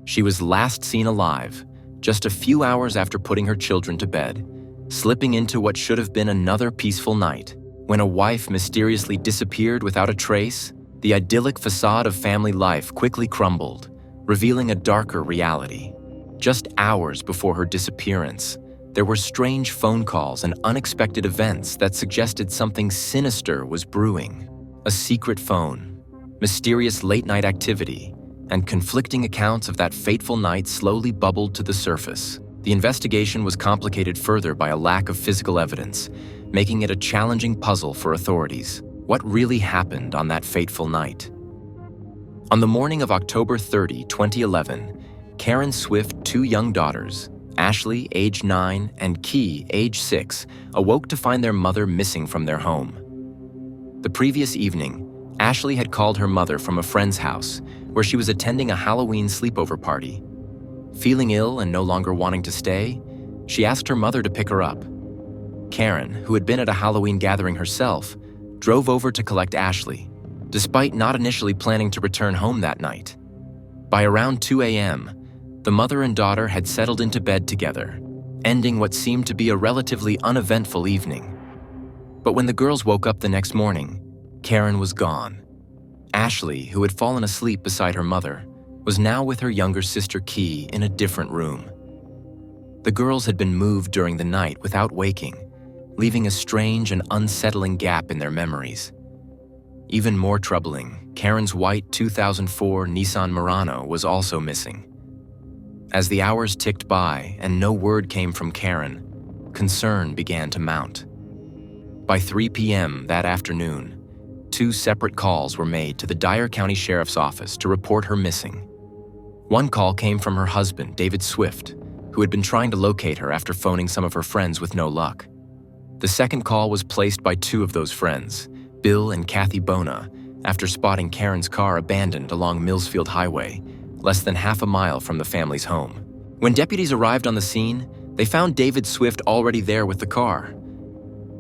She was last seen alive, just a few hours after putting her children to bed, slipping into what should have been another peaceful night. When a wife mysteriously disappeared without a trace, the idyllic facade of family life quickly crumbled, revealing a darker reality. Just hours before her disappearance, there were strange phone calls and unexpected events that suggested something sinister was brewing. A secret phone, mysterious late-night activity, and conflicting accounts of that fateful night slowly bubbled to the surface. The investigation was complicated further by a lack of physical evidence, making it a challenging puzzle for authorities. What really happened on that fateful night? On the morning of October 30, 2011, Karen Swift's two young daughters, Ashley, age 9, and Key, age 6, awoke to find their mother missing from their home. The previous evening, Ashley had called her mother from a friend's house, where she was attending a Halloween sleepover party. Feeling ill and no longer wanting to stay, she asked her mother to pick her up. Karen, who had been at a Halloween gathering herself, drove over to collect Ashley, despite not initially planning to return home that night. By around 2 a.m., the mother and daughter had settled into bed together, ending what seemed to be a relatively uneventful evening. But when the girls woke up the next morning, Karen was gone. Ashley, who had fallen asleep beside her mother, was now with her younger sister Key in a different room. The girls had been moved during the night without waking, leaving a strange and unsettling gap in their memories. Even more troubling, Karen's white 2004 Nissan Murano was also missing. As the hours ticked by and no word came from Karen, concern began to mount. By 3 p.m. that afternoon, 2 separate calls were made to the Dyer County Sheriff's Office to report her missing. One call came from her husband, David Swift, who had been trying to locate her after phoning some of her friends with no luck. The second call was placed by 2 of those friends, Bill and Kathy Bona, after spotting Karen's car abandoned along Millsfield Highway, less than half a mile from the family's home. When deputies arrived on the scene, they found David Swift already there with the car.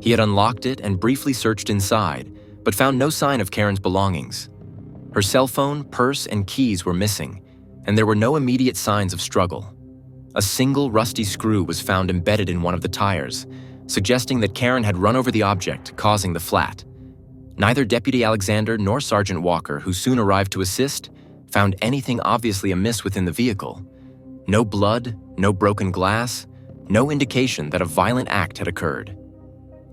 He had unlocked it and briefly searched inside, but found no sign of Karen's belongings. Her cell phone, purse, and keys were missing, and there were no immediate signs of struggle. A single rusty screw was found embedded in one of the tires, suggesting that Karen had run over the object, causing the flat. Neither Deputy Alexander nor Sergeant Walker, who soon arrived to assist, found anything obviously amiss within the vehicle. No blood, no broken glass, no indication that a violent act had occurred.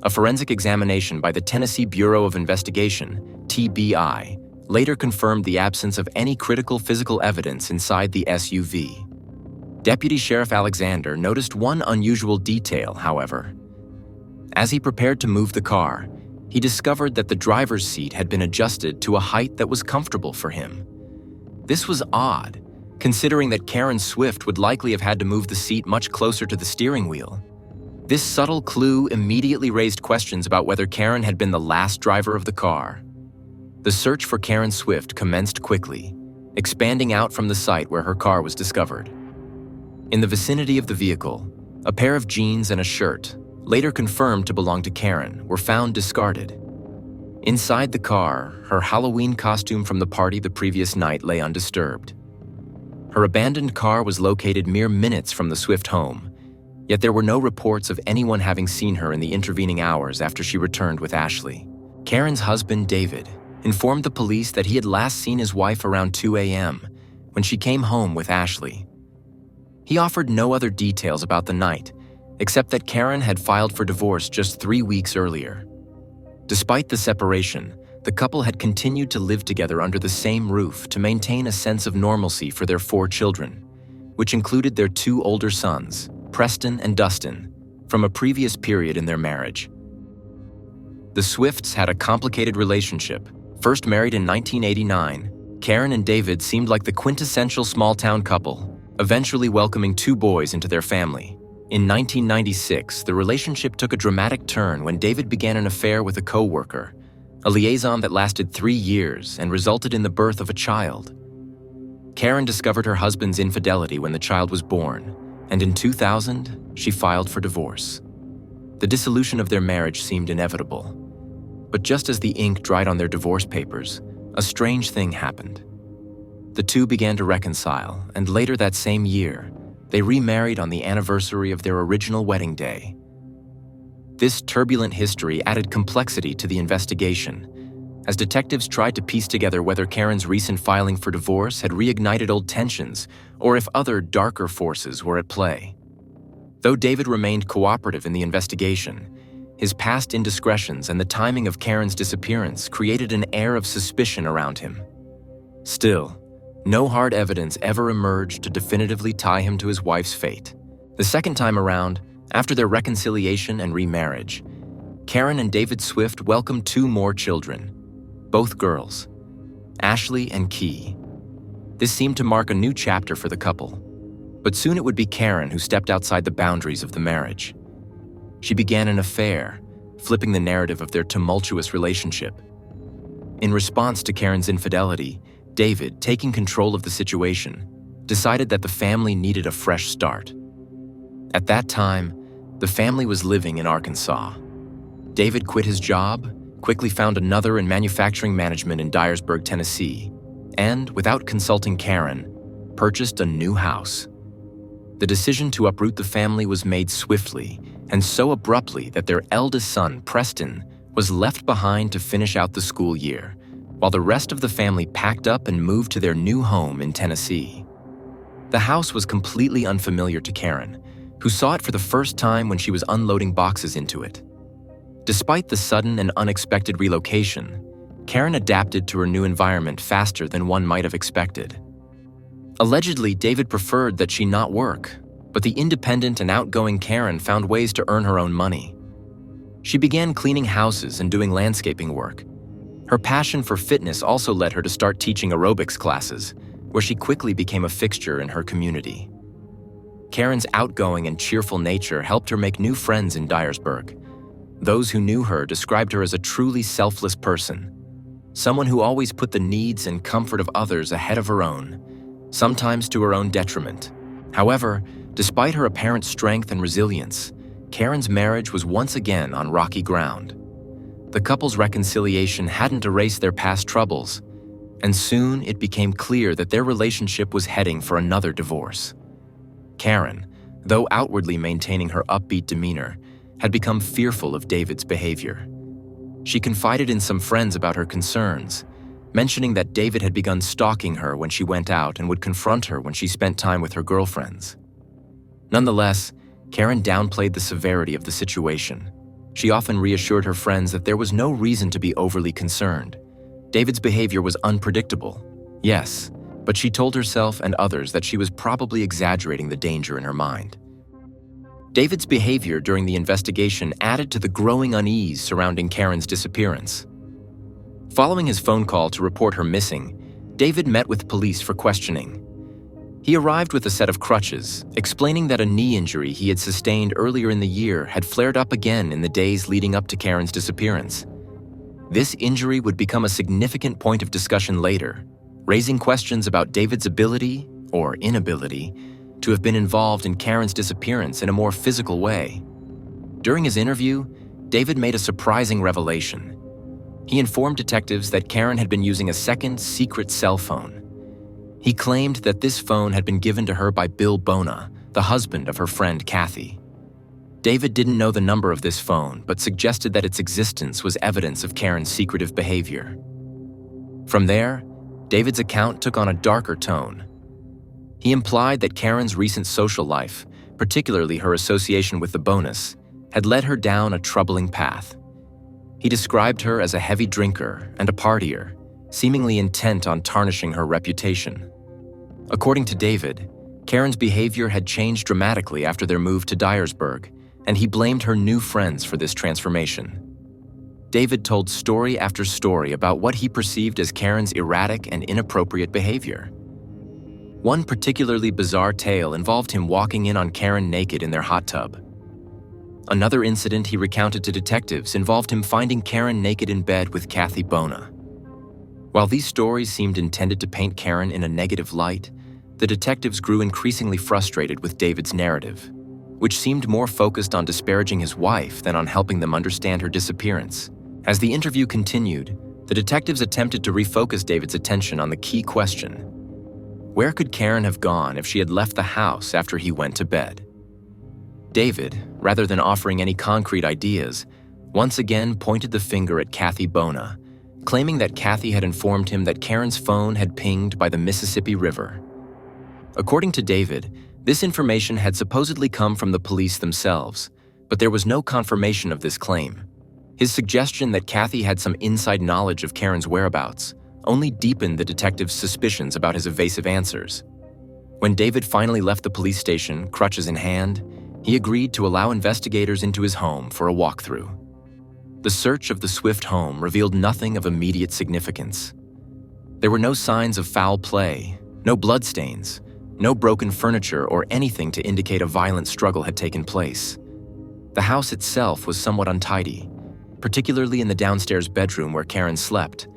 A forensic examination by the Tennessee Bureau of Investigation, TBI, later confirmed the absence of any critical physical evidence inside the SUV. Deputy Sheriff Alexander noticed one unusual detail, however. As he prepared to move the car, he discovered that the driver's seat had been adjusted to a height that was comfortable for him. This was odd, considering that Karen Swift would likely have had to move the seat much closer to the steering wheel. This subtle clue immediately raised questions about whether Karen had been the last driver of the car. The search for Karen Swift commenced quickly, expanding out from the site where her car was discovered. In the vicinity of the vehicle, a pair of jeans and a shirt, later confirmed to belong to Karen, were found discarded. Inside the car, her Halloween costume from the party the previous night lay undisturbed. Her abandoned car was located mere minutes from the Swift home, yet there were no reports of anyone having seen her in the intervening hours after she returned with Ashley. Karen's husband, David, informed the police that he had last seen his wife around 2 a.m. when she came home with Ashley. He offered no other details about the night, except that Karen had filed for divorce just 3 weeks earlier. Despite the separation, the couple had continued to live together under the same roof to maintain a sense of normalcy for their 4 children, which included their 2 older sons, Preston and Dustin, from a previous period in their marriage. The Swifts had a complicated relationship. First married in 1989, Karen and David seemed like the quintessential small-town couple, eventually welcoming 2 boys into their family. In 1996, the relationship took a dramatic turn when David began an affair with a co-worker, a liaison that lasted 3 years and resulted in the birth of a child. Karen discovered her husband's infidelity when the child was born, and in 2000, she filed for divorce. The dissolution of their marriage seemed inevitable. But just as the ink dried on their divorce papers, a strange thing happened. The two began to reconcile, and later that same year, they remarried on the anniversary of their original wedding day. This turbulent history added complexity to the investigation, as detectives tried to piece together whether Karen's recent filing for divorce had reignited old tensions or if other darker forces were at play. Though David remained cooperative in the investigation, his past indiscretions and the timing of Karen's disappearance created an air of suspicion around him. Still, no hard evidence ever emerged to definitively tie him to his wife's fate. The second time around, after their reconciliation and remarriage, Karen and David Swift welcomed two more children, both girls, Ashley and Key. This seemed to mark a new chapter for the couple, but soon it would be Karen who stepped outside the boundaries of the marriage. She began an affair, flipping the narrative of their tumultuous relationship. In response to Karen's infidelity, David, taking control of the situation, decided that the family needed a fresh start. At that time, the family was living in Arkansas. David quit his job, quickly found another in manufacturing management in Dyersburg, Tennessee, and, without consulting Karen, purchased a new house. The decision to uproot the family was made swiftly and so abruptly that their eldest son, Preston, was left behind to finish out the school year, while the rest of the family packed up and moved to their new home in Tennessee. The house was completely unfamiliar to Karen, who saw it for the first time when she was unloading boxes into it. Despite the sudden and unexpected relocation, Karen adapted to her new environment faster than one might have expected. Allegedly, David preferred that she not work, but the independent and outgoing Karen found ways to earn her own money. She began cleaning houses and doing landscaping work. Her passion for fitness also led her to start teaching aerobics classes, where she quickly became a fixture in her community. Karen's outgoing and cheerful nature helped her make new friends in Dyersburg. Those who knew her described her as a truly selfless person, someone who always put the needs and comfort of others ahead of her own, sometimes to her own detriment. However, despite her apparent strength and resilience, Karen's marriage was once again on rocky ground. The couple's reconciliation hadn't erased their past troubles, and soon it became clear that their relationship was heading for another divorce. Karen, though outwardly maintaining her upbeat demeanor, had become fearful of David's behavior. She confided in some friends about her concerns, mentioning that David had begun stalking her when she went out and would confront her when she spent time with her girlfriends. Nonetheless, Karen downplayed the severity of the situation. She often reassured her friends that there was no reason to be overly concerned. David's behavior was unpredictable, yes, but she told herself and others that she was probably exaggerating the danger in her mind. David's behavior during the investigation added to the growing unease surrounding Karen's disappearance. Following his phone call to report her missing, David met with police for questioning. He arrived with a set of crutches, explaining that a knee injury he had sustained earlier in the year had flared up again in the days leading up to Karen's disappearance. This injury would become a significant point of discussion later, raising questions about David's ability, or inability, to have been involved in Karen's disappearance in a more physical way. During his interview, David made a surprising revelation. He informed detectives that Karen had been using a second secret cell phone. He claimed that this phone had been given to her by Bill Bona, the husband of her friend Kathy. David didn't know the number of this phone, but suggested that its existence was evidence of Karen's secretive behavior. From there, David's account took on a darker tone. He implied that Karen's recent social life, particularly her association with the Bonas, had led her down a troubling path. He described her as a heavy drinker and a partier, seemingly intent on tarnishing her reputation. According to David, Karen's behavior had changed dramatically after their move to Dyersburg, and he blamed her new friends for this transformation. David told story after story about what he perceived as Karen's erratic and inappropriate behavior. One particularly bizarre tale involved him walking in on Karen naked in their hot tub. Another incident he recounted to detectives involved him finding Karen naked in bed with Kathy Bona. While these stories seemed intended to paint Karen in a negative light, the detectives grew increasingly frustrated with David's narrative, which seemed more focused on disparaging his wife than on helping them understand her disappearance. As the interview continued, the detectives attempted to refocus David's attention on the key question: Where could Karen have gone if she had left the house after he went to bed? David, rather than offering any concrete ideas, once again pointed the finger at Kathy Bona, claiming that Kathy had informed him that Karen's phone had pinged by the Mississippi River. According to David, this information had supposedly come from the police themselves, but there was no confirmation of this claim. His suggestion that Kathy had some inside knowledge of Karen's whereabouts only deepened the detective's suspicions about his evasive answers. When David finally left the police station, crutches in hand, he agreed to allow investigators into his home for a walkthrough. The search of the Swift home revealed nothing of immediate significance. There were no signs of foul play, no bloodstains, no broken furniture or anything to indicate a violent struggle had taken place. The house itself was somewhat untidy, particularly in the downstairs bedroom where Karen slept,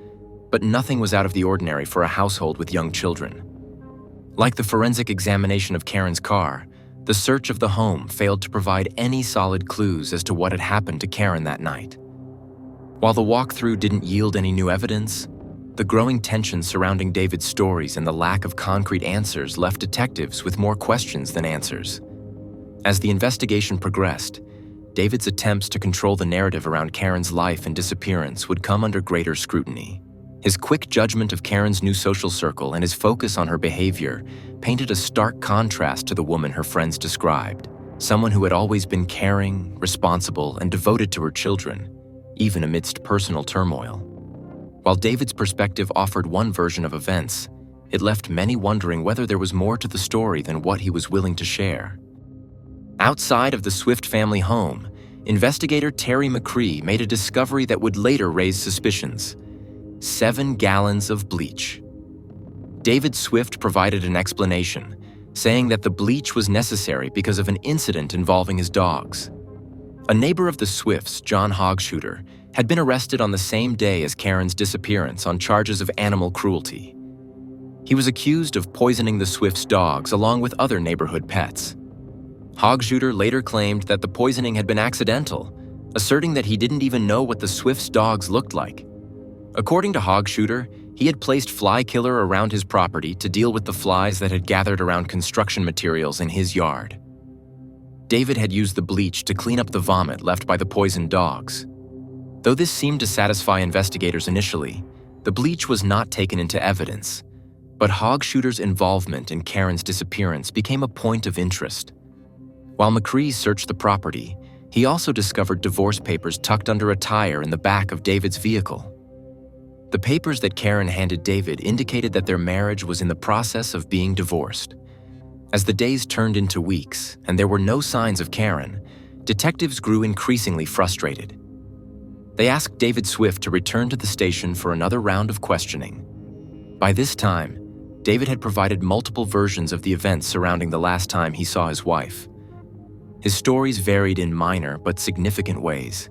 but nothing was out of the ordinary for a household with young children. Like the forensic examination of Karen's car, the search of the home failed to provide any solid clues as to what had happened to Karen that night. While the walkthrough didn't yield any new evidence, the growing tension surrounding David's stories and the lack of concrete answers left detectives with more questions than answers. As the investigation progressed, David's attempts to control the narrative around Karen's life and disappearance would come under greater scrutiny. His quick judgment of Karen's new social circle and his focus on her behavior painted a stark contrast to the woman her friends described, someone who had always been caring, responsible, and devoted to her children, even amidst personal turmoil. While David's perspective offered one version of events, it left many wondering whether there was more to the story than what he was willing to share. Outside of the Swift family home, investigator Terry McCree made a discovery that would later raise suspicions: 7 gallons of bleach. David Swift provided an explanation, saying that the bleach was necessary because of an incident involving his dogs. A neighbor of the Swifts, John Hogshuter, had been arrested on the same day as Karen's disappearance on charges of animal cruelty. He was accused of poisoning the Swifts' dogs along with other neighborhood pets. Hogshuter later claimed that the poisoning had been accidental, asserting that he didn't even know what the Swifts' dogs looked like. According to Hogshuter, he had placed fly killer around his property to deal with the flies that had gathered around construction materials in his yard. David had used the bleach to clean up the vomit left by the poisoned dogs. Though this seemed to satisfy investigators initially, the bleach was not taken into evidence, but Hogshuter's involvement in Karen's disappearance became a point of interest. While McCree searched the property, he also discovered divorce papers tucked under a tire in the back of David's vehicle. The papers that Karen handed David indicated that their marriage was in the process of being divorced. As the days turned into weeks and there were no signs of Karen, detectives grew increasingly frustrated. They asked David Swift to return to the station for another round of questioning. By this time, David had provided multiple versions of the events surrounding the last time he saw his wife. His stories varied in minor but significant ways.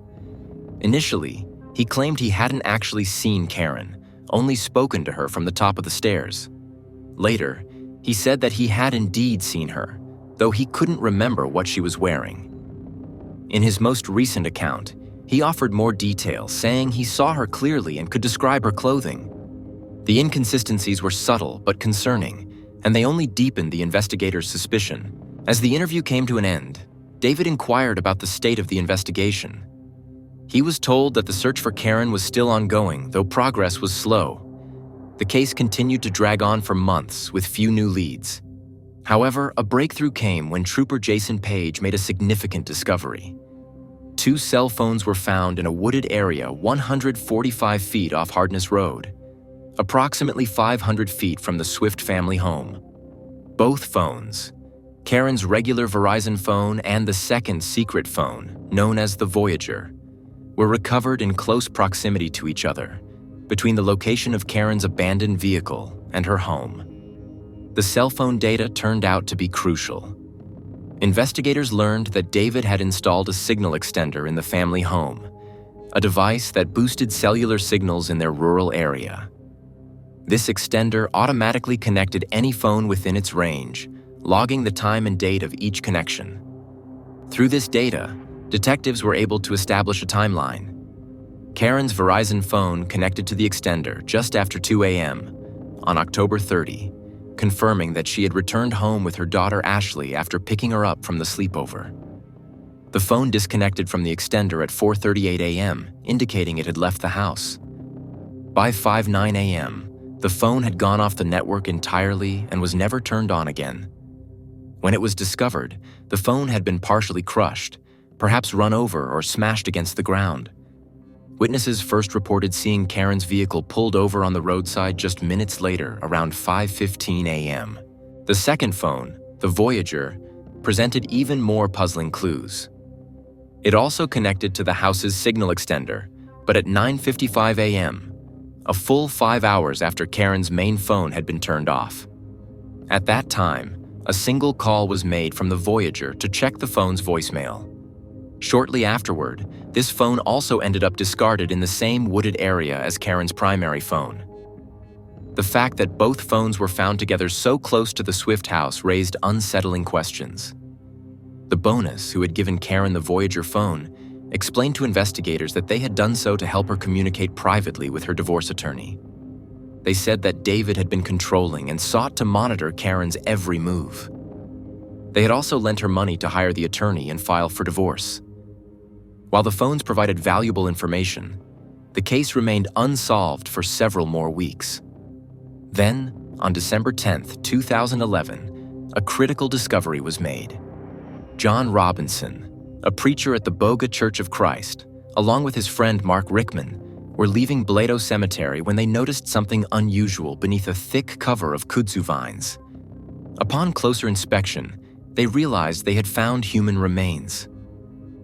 Initially, he claimed he hadn't actually seen Karen, only spoken to her from the top of the stairs. Later, he said that he had indeed seen her, though he couldn't remember what she was wearing. In his most recent account, he offered more detail, saying he saw her clearly and could describe her clothing. The inconsistencies were subtle but concerning, and they only deepened the investigators' suspicion. As the interview came to an end, David inquired about the state of the investigation. He was told that the search for Karen was still ongoing, though progress was slow. The case continued to drag on for months with few new leads. However, a breakthrough came when Trooper Jason Page made a significant discovery. 2 cell phones were found in a wooded area 145 feet off Hardness Road, approximately 500 feet from the Swift family home. Both phones, Karen's regular Verizon phone and the second secret phone, known as the Voyager, were recovered in close proximity to each other, between the location of Karen's abandoned vehicle and her home. The cell phone data turned out to be crucial. Investigators learned that David had installed a signal extender in the family home, a device that boosted cellular signals in their rural area. This extender automatically connected any phone within its range, logging the time and date of each connection. Through this data, detectives were able to establish a timeline. Karen's Verizon phone connected to the extender just after 2 a.m. on October 30, confirming that she had returned home with her daughter Ashley after picking her up from the sleepover. The phone disconnected from the extender at 4:38 a.m., indicating it had left the house. By 5:09 a.m., the phone had gone off the network entirely and was never turned on again. When it was discovered, the phone had been partially crushed, perhaps run over or smashed against the ground. Witnesses first reported seeing Karen's vehicle pulled over on the roadside just minutes later, around 5:15 a.m. The second phone, the Voyager, presented even more puzzling clues. It also connected to the house's signal extender, but at 9:55 a.m., a full 5 hours after Karen's main phone had been turned off. At that time, a single call was made from the Voyager to check the phone's voicemail. Shortly afterward, this phone also ended up discarded in the same wooded area as Karen's primary phone. The fact that both phones were found together so close to the Swift house raised unsettling questions. The bonus, who had given Karen the Voyager phone, explained to investigators that they had done so to help her communicate privately with her divorce attorney. They said that David had been controlling and sought to monitor Karen's every move. They had also lent her money to hire the attorney and file for divorce. While the phones provided valuable information, the case remained unsolved for several more weeks. Then, on December 10, 2011, a critical discovery was made. John Robinson, a preacher at the Boga Church of Christ, along with his friend Mark Rickman, were leaving Blado Cemetery when they noticed something unusual beneath a thick cover of kudzu vines. Upon closer inspection, they realized they had found human remains.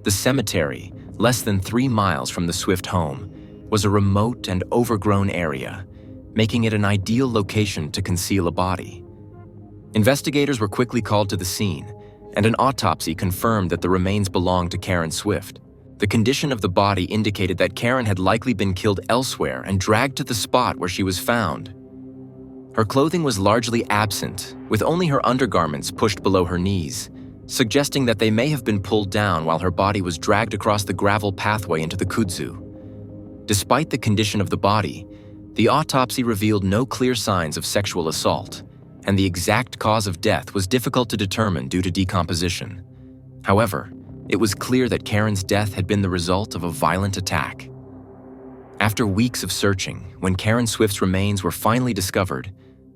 The cemetery, less than 3 miles from the Swift home, was a remote and overgrown area, making it an ideal location to conceal a body. Investigators were quickly called to the scene, and an autopsy confirmed that the remains belonged to Karen Swift. The condition of the body indicated that Karen had likely been killed elsewhere and dragged to the spot where she was found. Her clothing was largely absent, with only her undergarments pushed below her knees, suggesting that they may have been pulled down while her body was dragged across the gravel pathway into the kudzu. Despite the condition of the body, the autopsy revealed no clear signs of sexual assault, and the exact cause of death was difficult to determine due to decomposition. However, it was clear that Karen's death had been the result of a violent attack. After weeks of searching, when Karen Swift's remains were finally discovered,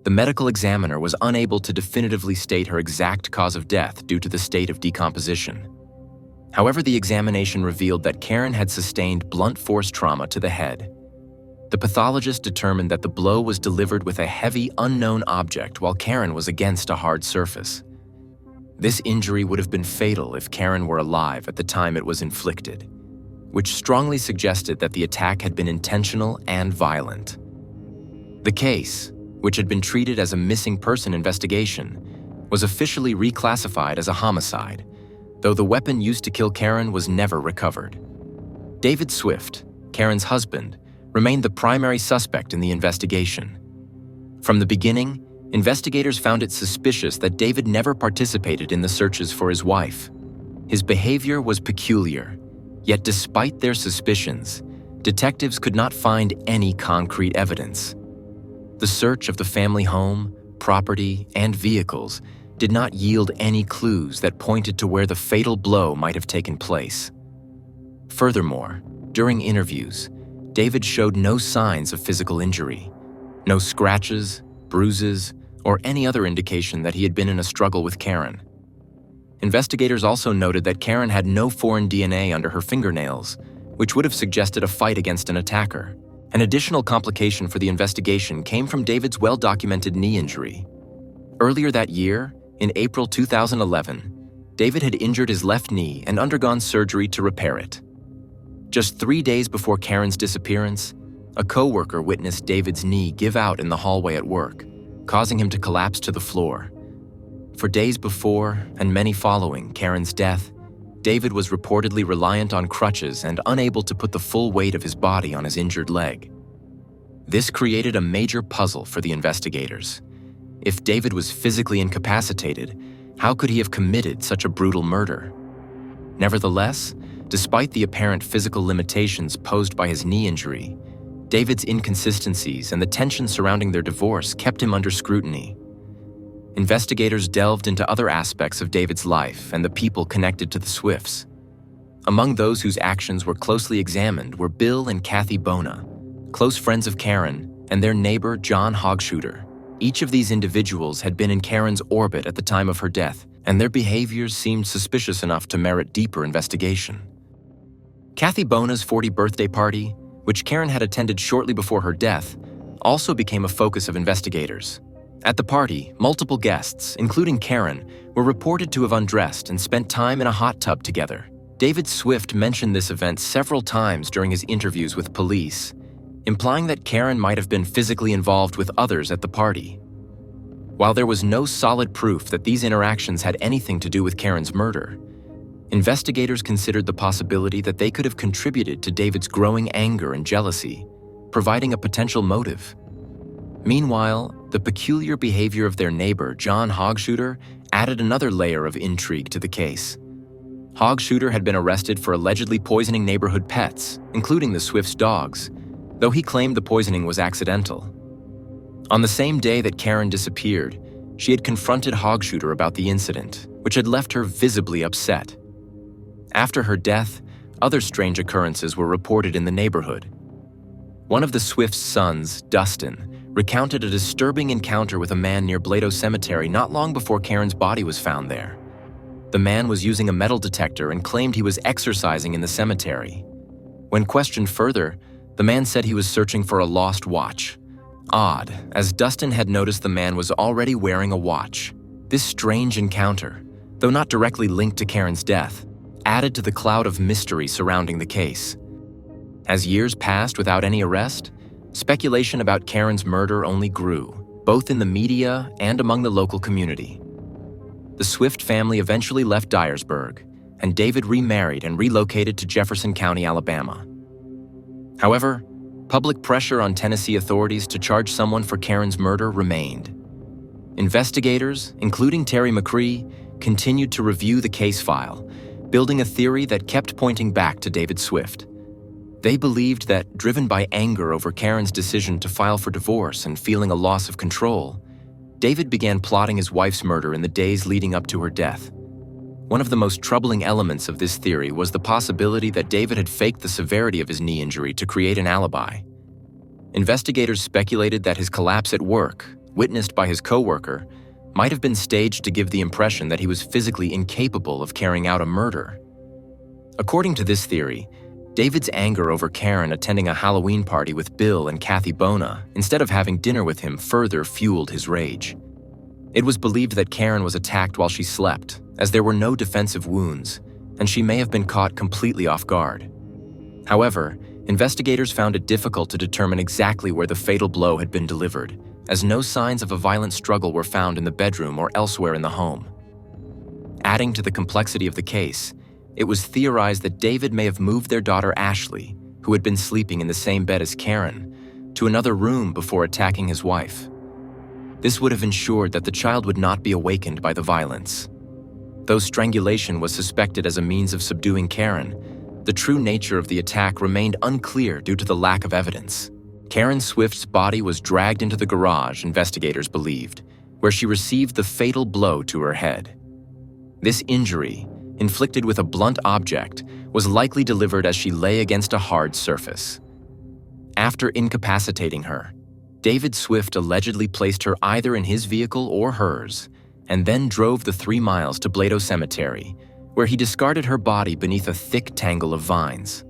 the medical examiner was unable to definitively state her exact cause of death due to the state of decomposition. However, the examination revealed that Karen had sustained blunt force trauma to the head. The pathologist determined that the blow was delivered with a heavy, unknown object while Karen was against a hard surface. This injury would have been fatal if Karen were alive at the time it was inflicted, which strongly suggested that the attack had been intentional and violent. The case, which had been treated as a missing person investigation, was officially reclassified as a homicide, though the weapon used to kill Karen was never recovered. David Swift, Karen's husband, remained the primary suspect in the investigation. From the beginning, investigators found it suspicious that David never participated in the searches for his wife. His behavior was peculiar, yet despite their suspicions, detectives could not find any concrete evidence. The search of the family home, property, and vehicles did not yield any clues that pointed to where the fatal blow might have taken place. Furthermore, during interviews, David showed no signs of physical injury, no scratches, bruises, or any other indication that he had been in a struggle with Karen. Investigators also noted that Karen had no foreign DNA under her fingernails, which would have suggested a fight against an attacker. An additional complication for the investigation came from David's well-documented knee injury. Earlier that year, in April 2011, David had injured his left knee and undergone surgery to repair it. Just 3 days before Karen's disappearance, a co-worker witnessed David's knee give out in the hallway at work, causing him to collapse to the floor. For days before, and many following, Karen's death, David was reportedly reliant on crutches and unable to put the full weight of his body on his injured leg. This created a major puzzle for the investigators. If David was physically incapacitated, how could he have committed such a brutal murder? Nevertheless, despite the apparent physical limitations posed by his knee injury, David's inconsistencies and the tension surrounding their divorce kept him under scrutiny. investigators delved into other aspects of David's life and the people connected to the Swifts. Among those whose actions were closely examined were Bill and Kathy Bona, close friends of Karen, and their neighbor John Hogshuter. Each of these individuals had been in Karen's orbit at the time of her death, and their behaviors seemed suspicious enough to merit deeper investigation. Kathy Bona's 40th birthday party, which Karen had attended shortly before her death, also became a focus of investigators. At the party, multiple guests, including Karen, were reported to have undressed and spent time in a hot tub together. David Swift mentioned this event several times during his interviews with police, implying that Karen might have been physically involved with others at the party. While there was no solid proof that these interactions had anything to do with Karen's murder, investigators considered the possibility that they could have contributed to David's growing anger and jealousy, providing a potential motive. Meanwhile, the peculiar behavior of their neighbor, John Hogshuter, added another layer of intrigue to the case. Hogshuter had been arrested for allegedly poisoning neighborhood pets, including the Swifts' dogs, though he claimed the poisoning was accidental. On the same day that Karen disappeared, she had confronted Hogshuter about the incident, which had left her visibly upset. After her death, other strange occurrences were reported in the neighborhood. One of the Swifts' sons, Dustin, recounted a disturbing encounter with a man near Bleach Cemetery not long before Karen's body was found there. The man was using a metal detector and claimed he was exercising in the cemetery. When questioned further, the man said he was searching for a lost watch. Odd, as Dustin had noticed the man was already wearing a watch. This strange encounter, though not directly linked to Karen's death, added to the cloud of mystery surrounding the case. As years passed without any arrest, speculation about Karen's murder only grew, both in the media and among the local community. The Swift family eventually left Dyersburg, and David remarried and relocated to Jefferson County, Alabama. However, public pressure on Tennessee authorities to charge someone for Karen's murder remained. Investigators, including Terry McCree, continued to review the case file, building a theory that kept pointing back to David Swift. They believed that, driven by anger over Karen's decision to file for divorce and feeling a loss of control, David began plotting his wife's murder in the days leading up to her death. One of the most troubling elements of this theory was the possibility that David had faked the severity of his knee injury to create an alibi. Investigators speculated that his collapse at work, witnessed by his coworker, might have been staged to give the impression that he was physically incapable of carrying out a murder. According to this theory, David's anger over Karen attending a Halloween party with Bill and Kathy Bona instead of having dinner with him further fueled his rage. It was believed that Karen was attacked while she slept, as there were no defensive wounds, and she may have been caught completely off guard. However, investigators found it difficult to determine exactly where the fatal blow had been delivered, as no signs of a violent struggle were found in the bedroom or elsewhere in the home. Adding to the complexity of the case, it was theorized that David may have moved their daughter Ashley, who had been sleeping in the same bed as Karen, to another room before attacking his wife. This would have ensured that the child would not be awakened by the violence. Though strangulation was suspected as a means of subduing Karen, the true nature of the attack remained unclear due to the lack of evidence. Karen Swift's body was dragged into the garage, investigators believed, where she received the fatal blow to her head. This injury, inflicted with a blunt object, was likely delivered as she lay against a hard surface. After incapacitating her, David Swift allegedly placed her either in his vehicle or hers, and then drove the 3 miles to Bleach Cemetery, where he discarded her body beneath a thick tangle of vines.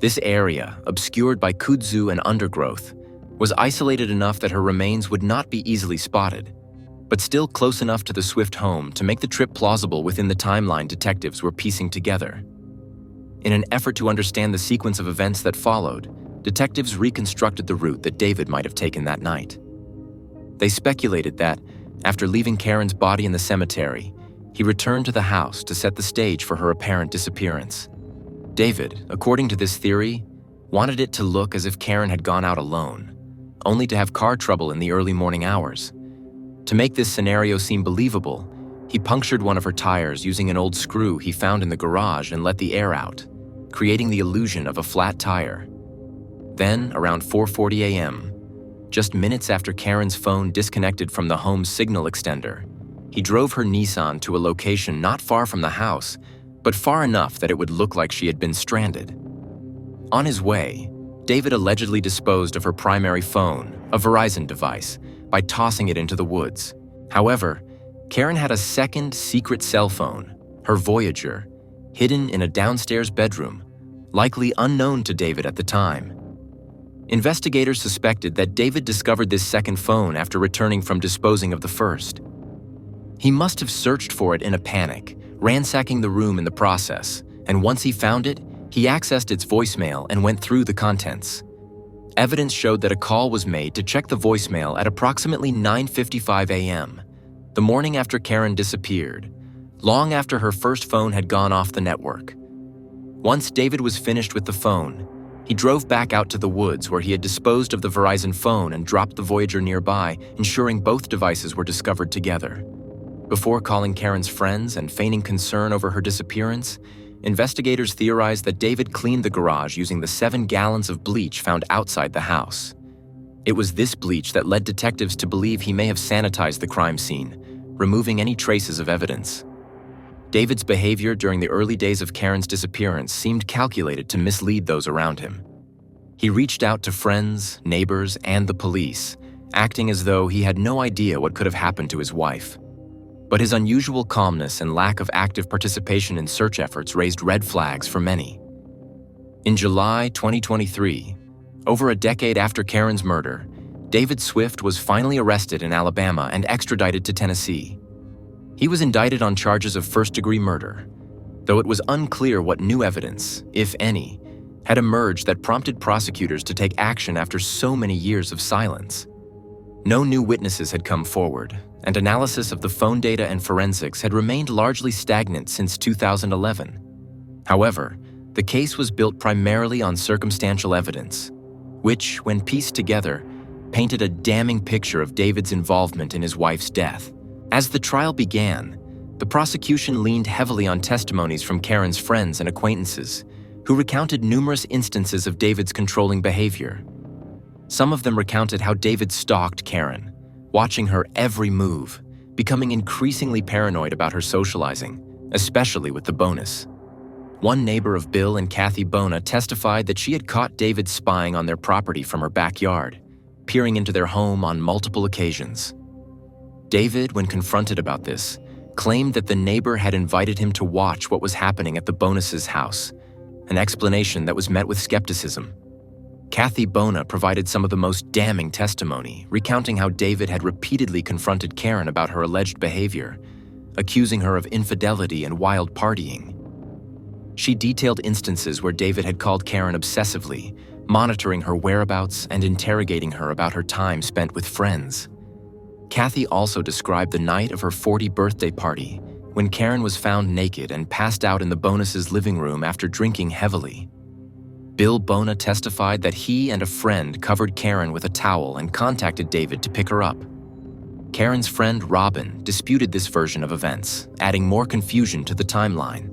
This area, obscured by kudzu and undergrowth, was isolated enough that her remains would not be easily spotted, but still close enough to the Swift home to make the trip plausible within the timeline detectives were piecing together. In an effort to understand the sequence of events that followed, detectives reconstructed the route that David might have taken that night. They speculated that, after leaving Karen's body in the cemetery, he returned to the house to set the stage for her apparent disappearance. David, according to this theory, wanted it to look as if Karen had gone out alone, only to have car trouble in the early morning hours. To make this scenario seem believable, he punctured one of her tires using an old screw he found in the garage and let the air out, creating the illusion of a flat tire. Then, around 4:40 a.m., just minutes after Karen's phone disconnected from the home's signal extender, he drove her Nissan to a location not far from the house, but far enough that it would look like she had been stranded. On his way, David allegedly disposed of her primary phone, a Verizon device, by tossing it into the woods. However, Karen had a second secret cell phone, her Voyager, hidden in a downstairs bedroom, likely unknown to David at the time. Investigators suspected that David discovered this second phone after returning from disposing of the first. He must have searched for it in a panic, ransacking the room in the process, and once he found it, he accessed its voicemail and went through the contents. Evidence showed that a call was made to check the voicemail at approximately 9:55 a.m., the morning after Karen disappeared, long after her first phone had gone off the network. Once David was finished with the phone, he drove back out to the woods where he had disposed of the Verizon phone and dropped the Voyager nearby, ensuring both devices were discovered together. Before calling Karen's friends and feigning concern over her disappearance, investigators theorized that David cleaned the garage using the 7 gallons of bleach found outside the house. It was this bleach that led detectives to believe he may have sanitized the crime scene, removing any traces of evidence. David's behavior during the early days of Karen's disappearance seemed calculated to mislead those around him. He reached out to friends, neighbors, and the police, acting as though he had no idea what could have happened to his wife. But his unusual calmness and lack of active participation in search efforts raised red flags for many. In July 2023, over a decade after Karen's murder, David Swift was finally arrested in Alabama and extradited to Tennessee. He was indicted on charges of first-degree murder, though it was unclear what new evidence, if any, had emerged that prompted prosecutors to take action after so many years of silence. No new witnesses had come forward, and analysis of the phone data and forensics had remained largely stagnant since 2011. However, the case was built primarily on circumstantial evidence, which, when pieced together, painted a damning picture of David's involvement in his wife's death. As the trial began, the prosecution leaned heavily on testimonies from Karen's friends and acquaintances, who recounted numerous instances of David's controlling behavior. Some of them recounted how David stalked Karen, watching her every move, becoming increasingly paranoid about her socializing, especially with the bonus. One neighbor of Bill and Kathy Bona testified that she had caught David spying on their property from her backyard, peering into their home on multiple occasions. David, when confronted about this, claimed that the neighbor had invited him to watch what was happening at the Bonus' house, an explanation that was met with skepticism. Kathy Bona provided some of the most damning testimony, recounting how David had repeatedly confronted Karen about her alleged behavior, accusing her of infidelity and wild partying. She detailed instances where David had called Karen obsessively, monitoring her whereabouts and interrogating her about her time spent with friends. Kathy also described the night of her 40th birthday party, when Karen was found naked and passed out in the Bonus' living room after drinking heavily. Bill Bona testified that he and a friend covered Karen with a towel and contacted David to pick her up. Karen's friend Robin disputed this version of events, adding more confusion to the timeline,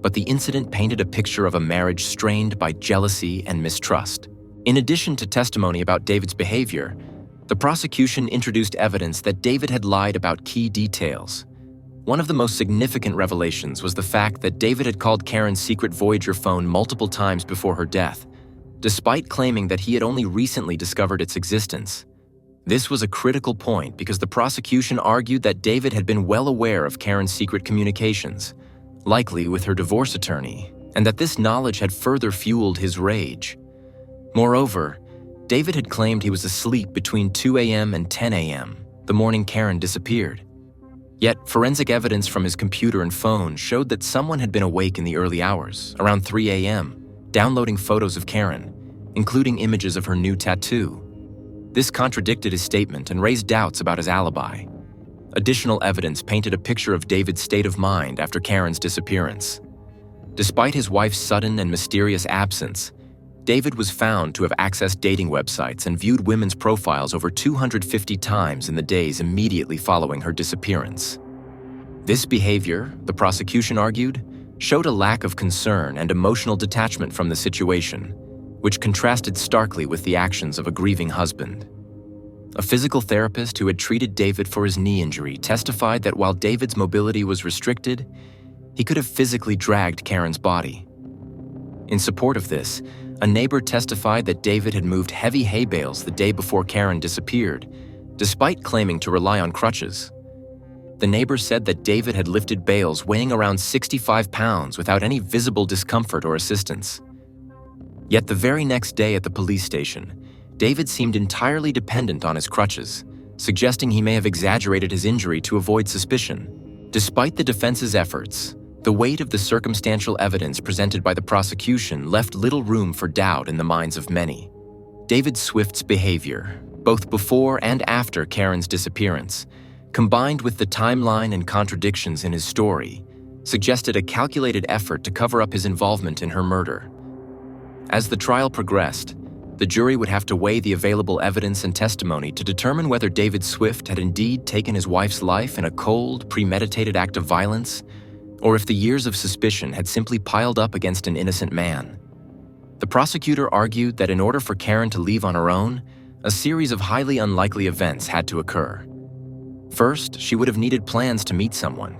but the incident painted a picture of a marriage strained by jealousy and mistrust. In addition to testimony about David's behavior, the prosecution introduced evidence that David had lied about key details. One of the most significant revelations was the fact that David had called Karen's secret Voyager phone multiple times before her death, despite claiming that he had only recently discovered its existence. This was a critical point because the prosecution argued that David had been well aware of Karen's secret communications, likely with her divorce attorney, and that this knowledge had further fueled his rage. Moreover, David had claimed he was asleep between 2 a.m. and 10 a.m., the morning Karen disappeared. Yet, forensic evidence from his computer and phone showed that someone had been awake in the early hours, around 3 a.m., downloading photos of Karen, including images of her new tattoo. This contradicted his statement and raised doubts about his alibi. Additional evidence painted a picture of David's state of mind after Karen's disappearance. Despite his wife's sudden and mysterious absence, David was found to have accessed dating websites and viewed women's profiles over 250 times in the days immediately following her disappearance. This behavior, the prosecution argued, showed a lack of concern and emotional detachment from the situation, which contrasted starkly with the actions of a grieving husband. a physical therapist who had treated David for his knee injury, testified that while David's mobility was restricted, he could have physically dragged Karen's body. In support of this, a neighbor testified that David had moved heavy hay bales the day before Karen disappeared, despite claiming to rely on crutches. The neighbor said that David had lifted bales weighing around 65 pounds without any visible discomfort or assistance. Yet the very next day at the police station, David seemed entirely dependent on his crutches, suggesting he may have exaggerated his injury to avoid suspicion. Despite the defense's efforts, the weight of the circumstantial evidence presented by the prosecution left little room for doubt in the minds of many. David Swift's behavior, both before and after Karen's disappearance, combined with the timeline and contradictions in his story, suggested a calculated effort to cover up his involvement in her murder. As the trial progressed, the jury would have to weigh the available evidence and testimony to determine whether David Swift had indeed taken his wife's life in a cold, premeditated act of violence, or if the years of suspicion had simply piled up against an innocent man. The prosecutor argued that in order for Karen to leave on her own, a series of highly unlikely events had to occur. First, she would have needed plans to meet someone,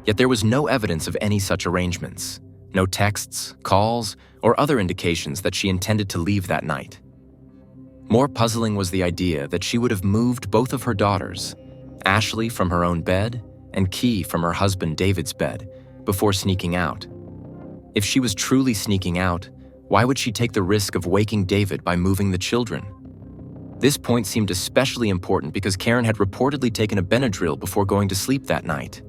yet there was no evidence of any such arrangements, no texts, calls, or other indications that she intended to leave that night. More puzzling was the idea that she would have moved both of her daughters, Ashley from her own bed and Key from her husband David's bed, before sneaking out. If she was truly sneaking out, why would she take the risk of waking David by moving the children? This point seemed especially important because Karen had reportedly taken a Benadryl before going to sleep that night.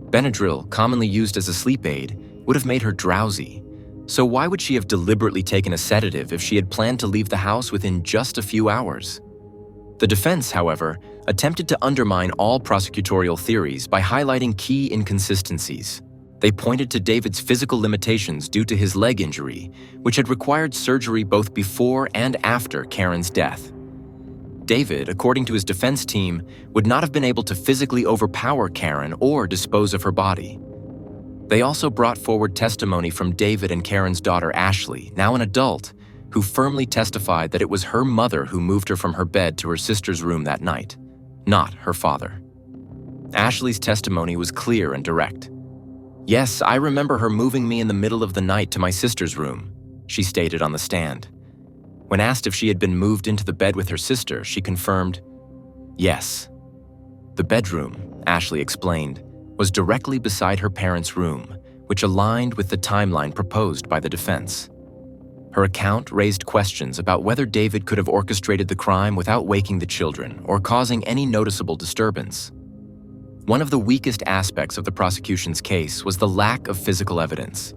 Benadryl, commonly used as a sleep aid, would have made her drowsy. So why would she have deliberately taken a sedative if she had planned to leave the house within just a few hours? The defense, however, attempted to undermine all prosecutorial theories by highlighting key inconsistencies. They pointed to David's physical limitations due to his leg injury, which had required surgery both before and after Karen's death. David, according to his defense team, would not have been able to physically overpower Karen or dispose of her body. They also brought forward testimony from David and Karen's daughter Ashley, now an adult, who firmly testified that it was her mother who moved her from her bed to her sister's room that night, not her father. Ashley's testimony was clear and direct. "Yes, I remember her moving me in the middle of the night to my sister's room," she stated on the stand. When asked if she had been moved into the bed with her sister, she confirmed, "Yes." The bedroom, Ashley explained, was directly beside her parents' room, which aligned with the timeline proposed by the defense. Her account raised questions about whether David could have orchestrated the crime without waking the children or causing any noticeable disturbance. One of the weakest aspects of the prosecution's case was the lack of physical evidence.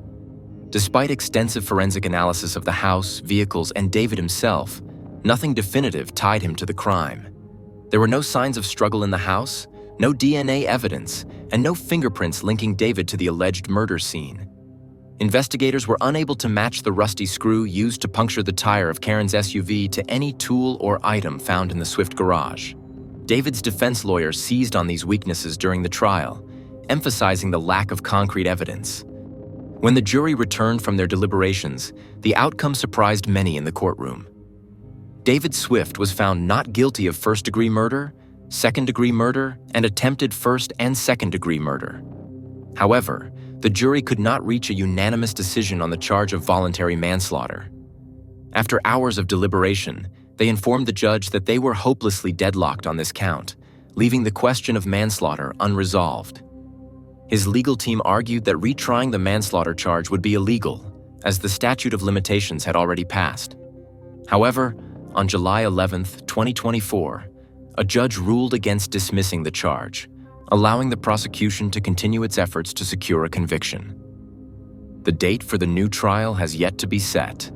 Despite extensive forensic analysis of the house, vehicles, and David himself, nothing definitive tied him to the crime. There were no signs of struggle in the house, no DNA evidence, and no fingerprints linking David to the alleged murder scene. Investigators were unable to match the rusty screw used to puncture the tire of Karen's SUV to any tool or item found in the Swift garage. David's defense lawyer seized on these weaknesses during the trial, emphasizing the lack of concrete evidence. When the jury returned from their deliberations, the outcome surprised many in the courtroom. David Swift was found not guilty of first-degree murder, second-degree murder, and attempted first- and second-degree murder. However, the jury could not reach a unanimous decision on the charge of voluntary manslaughter. After hours of deliberation, they informed the judge that they were hopelessly deadlocked on this count, leaving the question of manslaughter unresolved. His legal team argued that retrying the manslaughter charge would be illegal, as the statute of limitations had already passed. However, on July 11, 2024, a judge ruled against dismissing the charge, allowing the prosecution to continue its efforts to secure a conviction. The date for the new trial has yet to be set,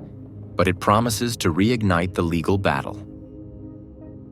but it promises to reignite the legal battle.